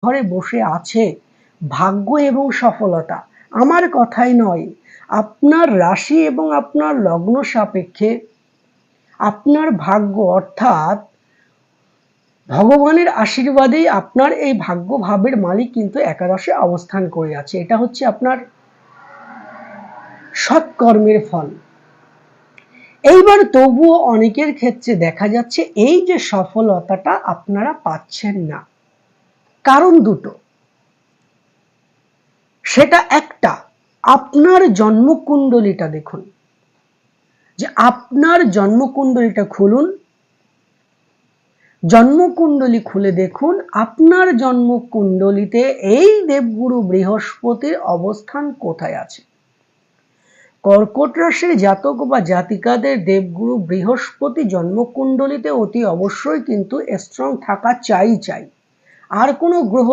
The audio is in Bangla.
ঘরে বসে আছে ভাগ্য এবং সফলতা। আমার কথাই নয়, আপনার রাশি এবং আপনার লগ্ন সাপেক্ষে আপনার ভাগ্য, অর্থাৎ ভগবানের আশীর্বাদেই আপনার এই ভাগ্য ভাবের মালিক কিন্তু একাদশে অবস্থান করে আছে। এটা হচ্ছে আপনার সৎকর্মের ফল। এইবার তবুও অনেকের ক্ষেত্রে দেখা যাচ্ছে এই যে সফলতাটা আপনারা পাচ্ছেন না, কারণ দুটো। সেটা একটা, আপনার জন্মকুণ্ডলীটা দেখুন, যে আপনার জন্মকুণ্ডলীটা খুলুন, জন্মকুণ্ডলী খুলে দেখুন আপনার জন্মকুণ্ডলীতে এই দেবগুরু বৃহস্পতির অবস্থান কোথায় আছে। কর্কট রাশির জাতক বা জাতিকাদের দেবগুরু বৃহস্পতি জন্মকুণ্ডলীতে অতি অবশ্যই কিন্তু স্ট্রং থাকা চাই। আর কোনো গ্রহ